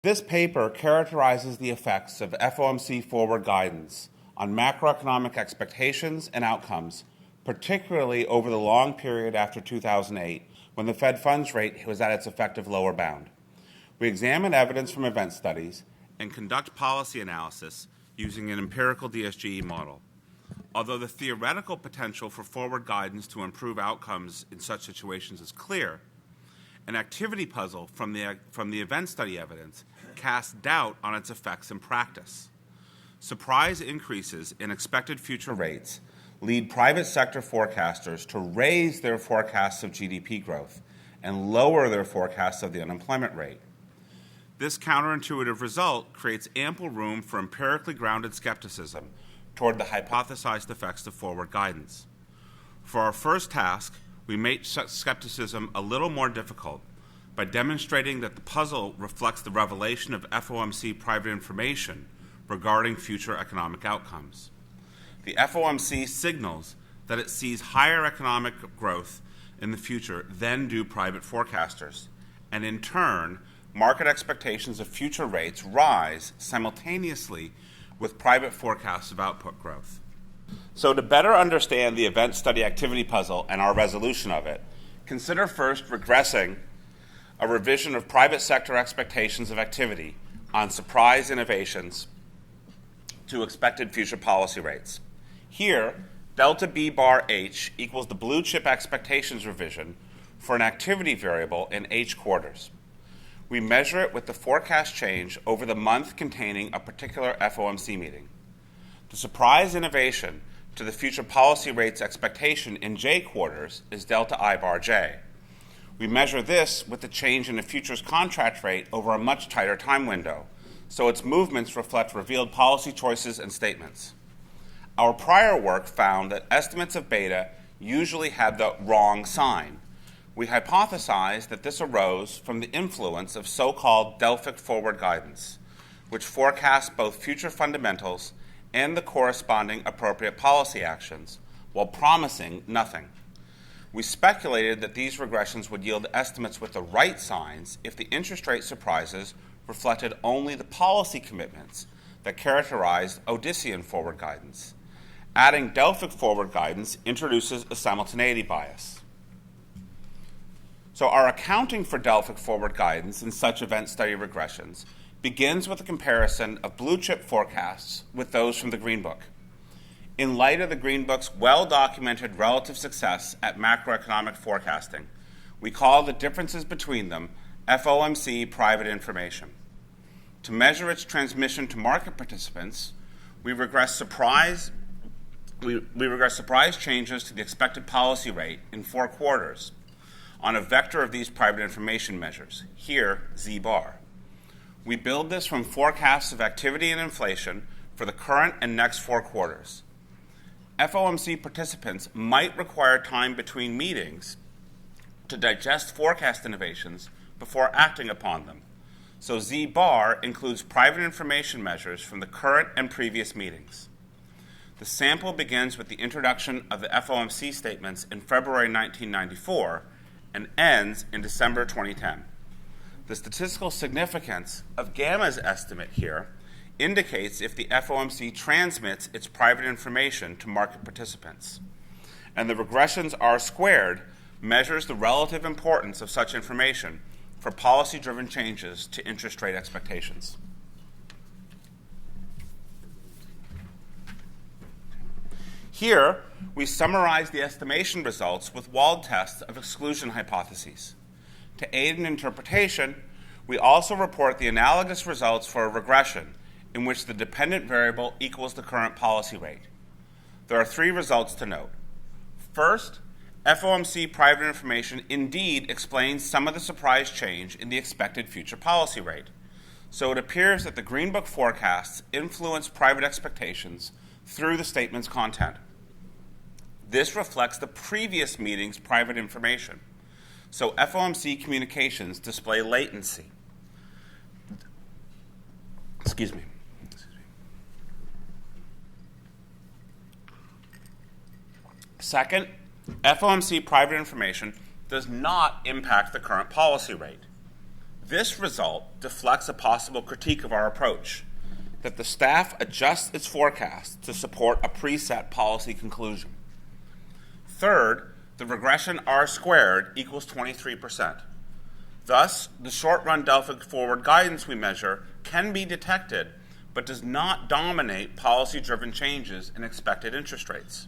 This paper characterizes the effects of FOMC forward guidance on macroeconomic expectations and outcomes, particularly over the long period after 2008, when the Fed funds rate was at its effective lower bound. We examine evidence from event studies and conduct policy analysis using an empirical DSGE model. Although the theoretical potential for forward guidance to improve outcomes in such situations is clear, an activity puzzle from the event study evidence casts doubt on its effects in practice. Surprise increases in expected future rates lead private sector forecasters to raise their forecasts of GDP growth and lower their forecasts of the unemployment rate. This counterintuitive result creates ample room for empirically grounded skepticism toward the hypothesized effects of forward guidance. For our first task, we make such skepticism a little more difficult by demonstrating that the puzzle reflects the revelation of FOMC private information regarding future economic outcomes. The FOMC signals that it sees higher economic growth in the future than do private forecasters, and in turn, market expectations of future rates rise simultaneously with private forecasts of output growth. So to better understand the event study activity puzzle and our resolution of it, consider first regressing a revision of private sector expectations of activity on surprise innovations to expected future policy rates. Here, delta B bar H equals the blue chip expectations revision for an activity variable in H quarters. We measure it with the forecast change over the month containing a particular FOMC meeting. The surprise innovation to the future policy rates expectation in J quarters is delta I bar J. We measure this with the change in the futures contract rate over a much tighter time window, so its movements reflect revealed policy choices and statements. Our prior work found that estimates of beta usually had the wrong sign. We hypothesized that this arose from the influence of so-called Delphic forward guidance, which forecasts both future fundamentals and the corresponding appropriate policy actions, while promising nothing. We speculated that these regressions would yield estimates with the right signs if the interest rate surprises reflected only the policy commitments that characterized Odyssean forward guidance. Adding Delphic forward guidance introduces a simultaneity bias. So our accounting for Delphic forward guidance in such event study regressions begins with a comparison of blue chip forecasts with those from the Green Book. In light of the Green Book's well-documented relative success at macroeconomic forecasting, we call the differences between them FOMC private information. To measure its transmission to market participants, we regress surprise changes to the expected policy rate in 4 quarters on a vector of these private information measures, here Z bar. We build this from forecasts of activity and inflation for the current and next 4 quarters. FOMC participants might require time between meetings to digest forecast innovations before acting upon them. So Z bar includes private information measures from the current and previous meetings. The sample begins with the introduction of the FOMC statements in February 1994 and ends in December 2010. The statistical significance of gamma's estimate here indicates if the FOMC transmits its private information to market participants. And the regressions R squared measures the relative importance of such information for policy-driven changes to interest rate expectations. Here, we summarize the estimation results with Wald tests of exclusion hypotheses. To aid in interpretation, we also report the analogous results for a regression in which the dependent variable equals the current policy rate. There are 3 results to note. First, FOMC private information indeed explains some of the surprise change in the expected future policy rate. So it appears that the Green Book forecasts influence private expectations through the statement's content. This reflects the previous meeting's private information. So FOMC communications display latency. Excuse me. Second, FOMC private information does not impact the current policy rate. This result deflects a possible critique of our approach, that the staff adjusts its forecast to support a preset policy conclusion. Third, the regression R squared equals 23%. Thus, the short-run Delphic forward guidance we measure can be detected, but does not dominate policy-driven changes in expected interest rates.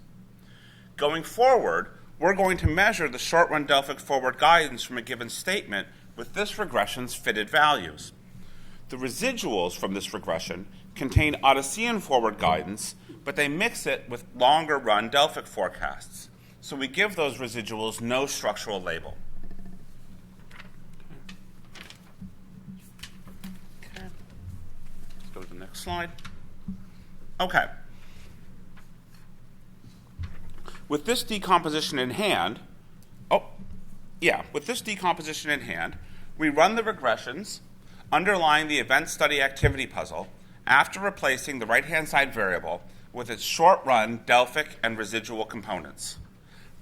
Going forward, we're going to measure the short-run Delphic forward guidance from a given statement with this regression's fitted values. The residuals from this regression contain Odyssean forward guidance, but they mix it with longer-run Delphic forecasts. So we give those residuals no structural label. Okay. Let's go to the next slide. Okay. With this decomposition in hand, we run the regressions underlying the event study activity puzzle after replacing the right-hand side variable with its short-run Delphic and residual components.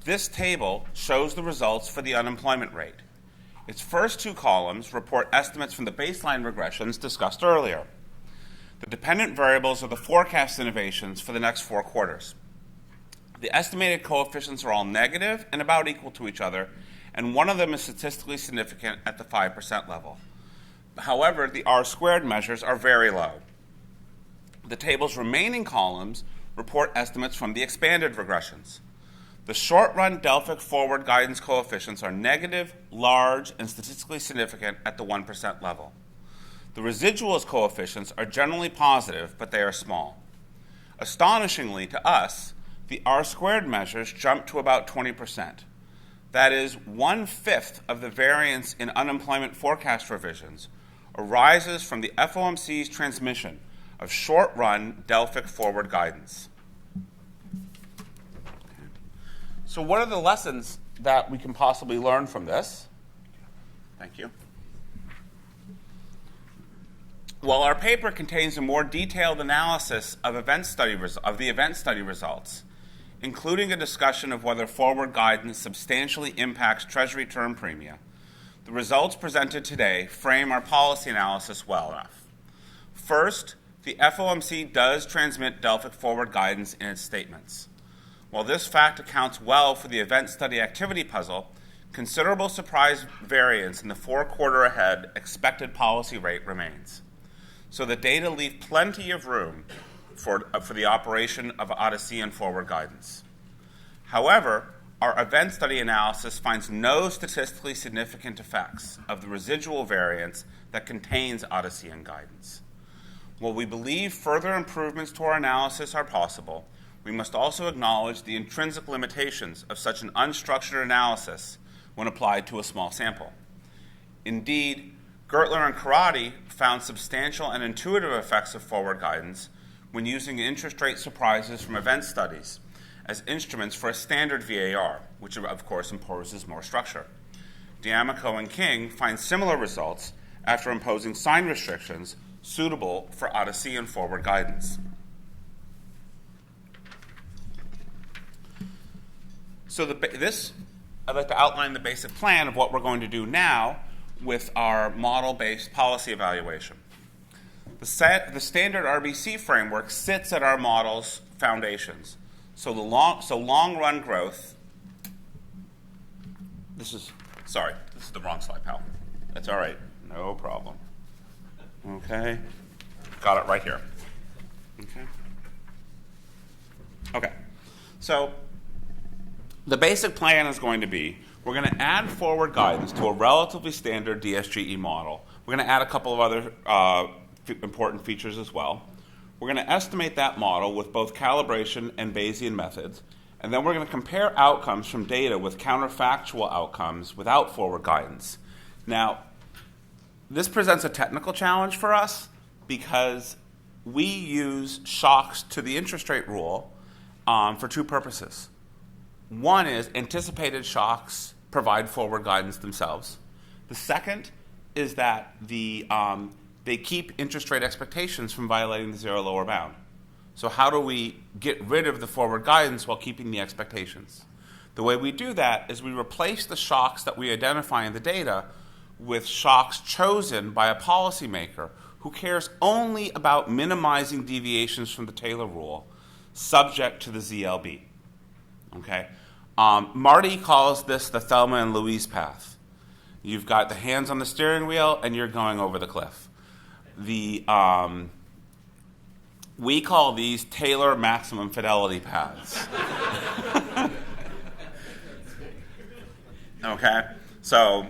This table shows the results for the unemployment rate. Its first two columns report estimates from the baseline regressions discussed earlier. The dependent variables are the forecast innovations for the next 4 quarters. The estimated coefficients are all negative and about equal to each other, and one of them is statistically significant at the 5% level. However, the R-squared measures are very low. The table's remaining columns report estimates from the expanded regressions. The short-run Delphic forward guidance coefficients are negative, large, and statistically significant at the 1% level. The residuals coefficients are generally positive, but they are small. Astonishingly to us, the R-squared measures jump to about 20%. That is, 1/5 of the variance in unemployment forecast revisions arises from the FOMC's transmission of short-run Delphic forward guidance. So what are the lessons that we can possibly learn from this? Thank you. Well, our paper contains a more detailed analysis of the event study results, including a discussion of whether forward guidance substantially impacts Treasury term premia. The results presented today frame our policy analysis well enough. First, the FOMC does transmit Delphic forward guidance in its statements. While this fact accounts well for the event study activity puzzle, considerable surprise variance in the 4-quarter ahead expected policy rate remains. So the data leave plenty of room for the operation of Odyssean forward guidance. However, our event study analysis finds no statistically significant effects of the residual variance that contains Odyssean guidance. While we believe further improvements to our analysis are possible, we must also acknowledge the intrinsic limitations of such an unstructured analysis when applied to a small sample. Indeed, Gertler and Karate found substantial and intuitive effects of forward guidance when using interest rate surprises from event studies as instruments for a standard VAR, which of course imposes more structure. D'Amico and King find similar results after imposing sign restrictions suitable for Odyssean forward guidance. So I'd like to outline the basic plan of what we're going to do now with our model-based policy evaluation. The standard RBC framework sits at our model's foundations. So long-run growth. This is the wrong slide, pal. That's all right, no problem. Okay, got it right here. Okay. So the basic plan is going to be we're going to add forward guidance to a relatively standard DSGE model. We're going to add a couple of other important features as well. We're going to estimate that model with both calibration and Bayesian methods, and then we're going to compare outcomes from data with counterfactual outcomes without forward guidance. Now, this presents a technical challenge for us because we use shocks to the interest rate rule for 2 purposes. One is anticipated shocks provide forward guidance themselves. The second is that they keep interest rate expectations from violating the zero lower bound. So how do we get rid of the forward guidance while keeping the expectations? The way we do that is we replace the shocks that we identify in the data with shocks chosen by a policymaker who cares only about minimizing deviations from the Taylor rule, subject to the ZLB. Okay? Marty calls this the Thelma and Louise path. You've got the hands on the steering wheel, and you're going over the cliff. We call these Taylor maximum fidelity paths. Okay? So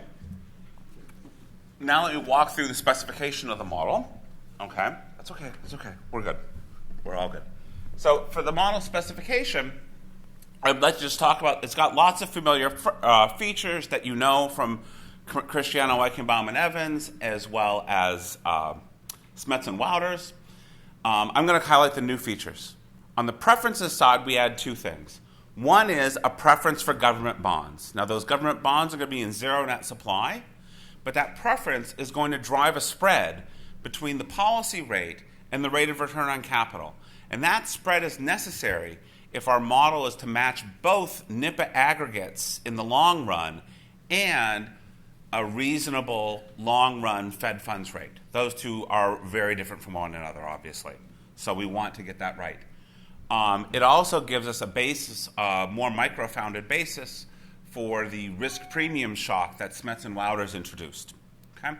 now let me walk through the specification of the model. Okay? That's okay. It's okay. We're good. We're all good. So for the model specification, I'd like to just talk about, it's got lots of familiar features that you know from Cristiano, Eichenbaum, and Evans, as well as Smets and Wouters. I'm going to highlight the new features. On the preferences side, we add two things. One is a preference for government bonds. Now, those government bonds are going to be in zero net supply, but that preference is going to drive a spread between the policy rate and the rate of return on capital. And that spread is necessary if our model is to match both NIPA aggregates in the long run and a reasonable long-run Fed funds rate. Those two are very different from one another, obviously. So we want to get that right. It also gives us a basis, more micro-founded basis for the risk premium shock that Smets and Wouters introduced. Okay?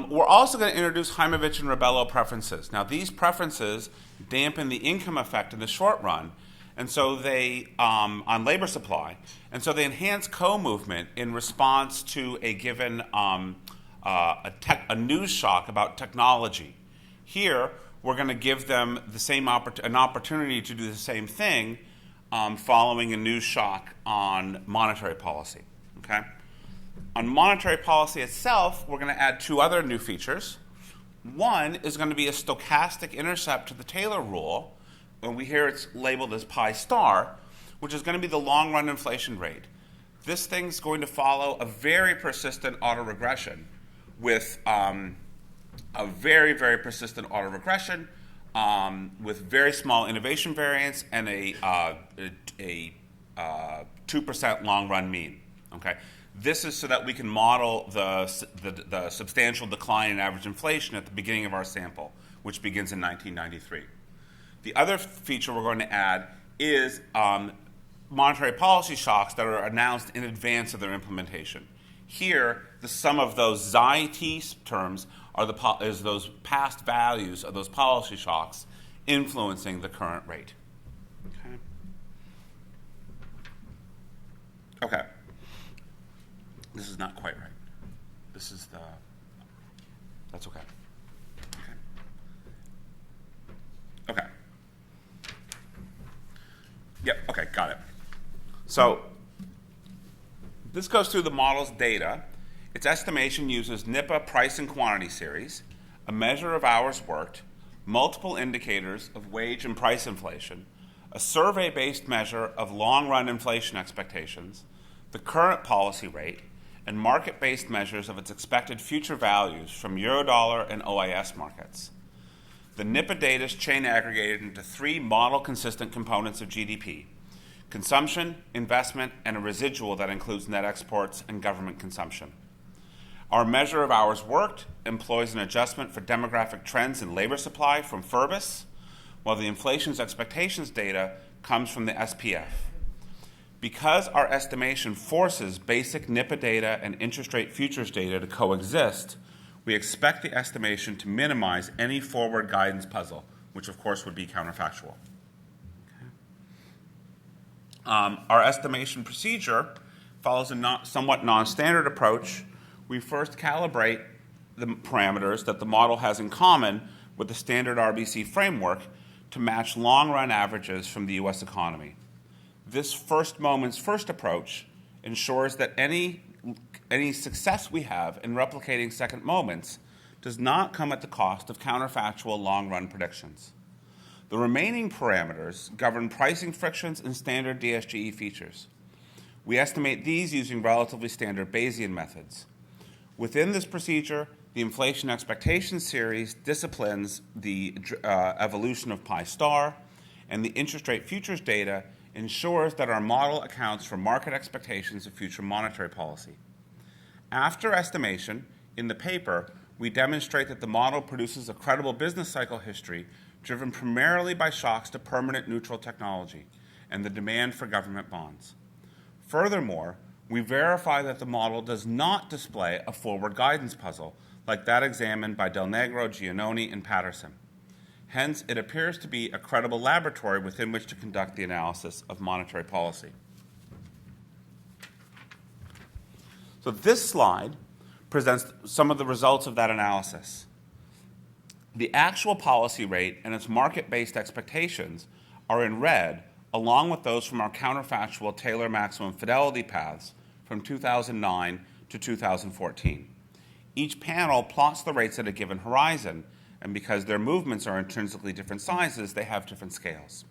We're also going to introduce Hymovic and Rebelo preferences. Now, these preferences dampen the income effect in the short run, and so they, on labor supply, and so they enhance co-movement in response to a given a news shock about technology. Here, we're going to give them the same an opportunity to do the same thing following a news shock on monetary policy. Okay? On monetary policy itself, we're going to add two other new features. One is going to be a stochastic intercept to the Taylor rule, and we hear it's labeled as pi star, which is going to be the long-run inflation rate. This thing's going to follow a very persistent autoregression with a very, very persistent autoregression with very small innovation variance and a 2% long-run mean. Okay? This is so that we can model the substantial decline in average inflation at the beginning of our sample, which begins in 1993. The other feature we're going to add is monetary policy shocks that are announced in advance of their implementation. Here, the sum of those xi-t terms is those past values of those policy shocks influencing the current rate. Okay. This is not quite right. This is that's okay. Okay. Yep, okay, got it. So this goes through the model's data. Its estimation uses NIPA price and quantity series, a measure of hours worked, multiple indicators of wage and price inflation, a survey-based measure of long-run inflation expectations, the current policy rate, and market-based measures of its expected future values from Eurodollar and OIS markets. The NIPA data is chain aggregated into three model-consistent components of GDP: consumption, investment, and a residual that includes net exports and government consumption. Our measure of hours worked employs an adjustment for demographic trends in labor supply from FERBIS, while the inflation's expectations data comes from the SPF. Because our estimation forces basic NIPA data and interest rate futures data to coexist, we expect the estimation to minimize any forward guidance puzzle, which of course would be counterfactual. Our estimation procedure follows a somewhat non-standard approach. We first calibrate the parameters that the model has in common with the standard RBC framework to match long-run averages from the U.S. economy. This first moment's first approach ensures that any success we have in replicating second moments does not come at the cost of counterfactual long-run predictions. The remaining parameters govern pricing frictions and standard DSGE features. We estimate these using relatively standard Bayesian methods. Within this procedure, the inflation expectation series disciplines the evolution of pi star, and the interest rate futures data ensures that our model accounts for market expectations of future monetary policy. After estimation, in the paper, we demonstrate that the model produces a credible business cycle history driven primarily by shocks to permanent neutral technology and the demand for government bonds. Furthermore, we verify that the model does not display a forward guidance puzzle like that examined by Del Negro, Giannoni, and Patterson. Hence, it appears to be a credible laboratory within which to conduct the analysis of monetary policy. So this slide presents some of the results of that analysis. The actual policy rate and its market-based expectations are in red, along with those from our counterfactual Taylor maximum fidelity paths from 2009 to 2014. Each panel plots the rates at a given horizon, and because their movements are intrinsically different sizes, they have different scales.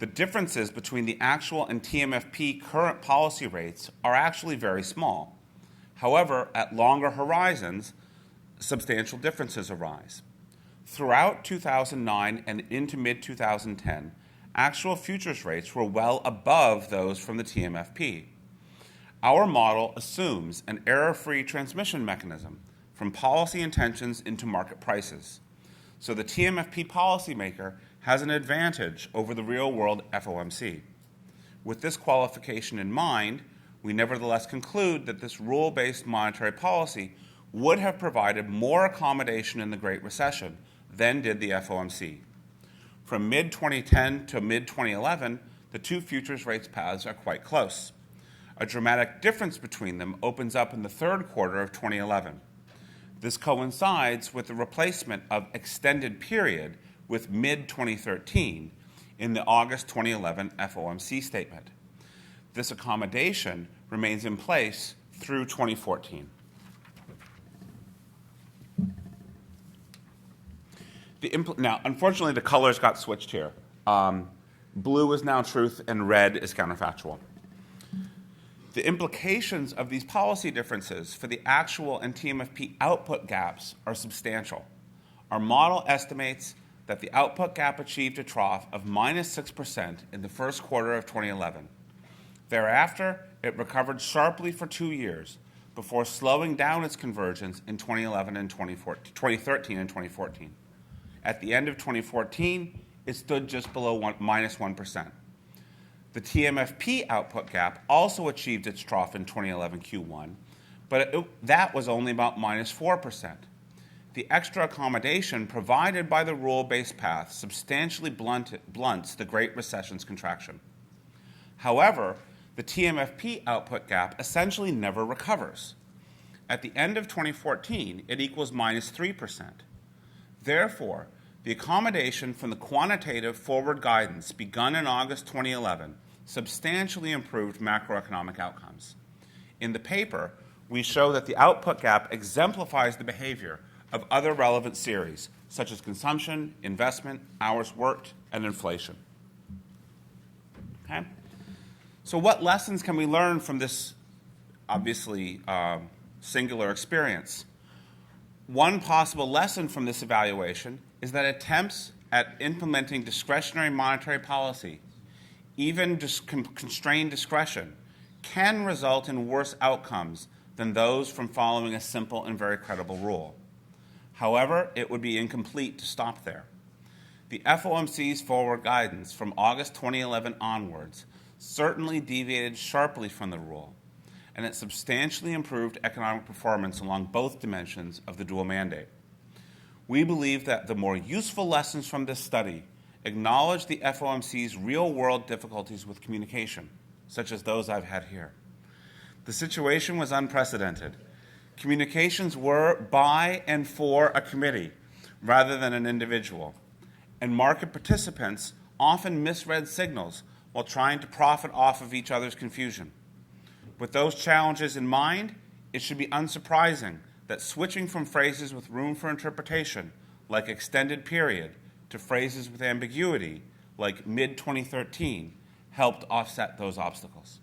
The differences between the actual and TMFP current policy rates are actually very small. However, at longer horizons, substantial differences arise. Throughout 2009 and into mid-2010, actual futures rates were well above those from the TMFP. Our model assumes an error-free transmission mechanism from policy intentions into market prices. So the TMFP policymaker has an advantage over the real-world FOMC. With this qualification in mind, we nevertheless conclude that this rule-based monetary policy would have provided more accommodation in the Great Recession than did the FOMC. From mid-2010 to mid-2011, the two futures rates paths are quite close. A dramatic difference between them opens up in the third quarter of 2011. This coincides with the replacement of extended period with mid-2013 in the August 2011 FOMC statement. This accommodation remains in place through 2014. Now, unfortunately, the colors got switched here. Blue is now truth and red is counterfactual. The implications of these policy differences for the actual and TMFP output gaps are substantial. Our model estimates that the output gap achieved a trough of minus 6% in the first quarter of 2011. Thereafter, it recovered sharply for 2 years before slowing down its convergence in 2013 and 2014. At the end of 2014, it stood just below minus 1%. The TMFP output gap also achieved its trough in 2011 Q1, but that was only about minus 4%. The extra accommodation provided by the rule-based path substantially blunts the Great Recession's contraction. However, the TMFP output gap essentially never recovers. At the end of 2014, it equals minus 3%. Therefore, the accommodation from the quantitative forward guidance begun in August 2011 substantially improved macroeconomic outcomes. In the paper, we show that the output gap exemplifies the behavior of other relevant series, such as consumption, investment, hours worked, and inflation. Okay? So what lessons can we learn from this, obviously, singular experience? One possible lesson from this evaluation is that attempts at implementing discretionary monetary policy, even constrained discretion, can result in worse outcomes than those from following a simple and very credible rule. However, it would be incomplete to stop there. The FOMC's forward guidance from August 2011 onwards certainly deviated sharply from the rule, and it substantially improved economic performance along both dimensions of the dual mandate. We believe that the more useful lessons from this study acknowledge the FOMC's real-world difficulties with communication, such as those I've had here. The situation was unprecedented. Communications were by and for a committee rather than an individual, and market participants often misread signals while trying to profit off of each other's confusion. With those challenges in mind, it should be unsurprising that switching from phrases with room for interpretation, like extended period, to phrases with ambiguity, like mid-2013, helped offset those obstacles.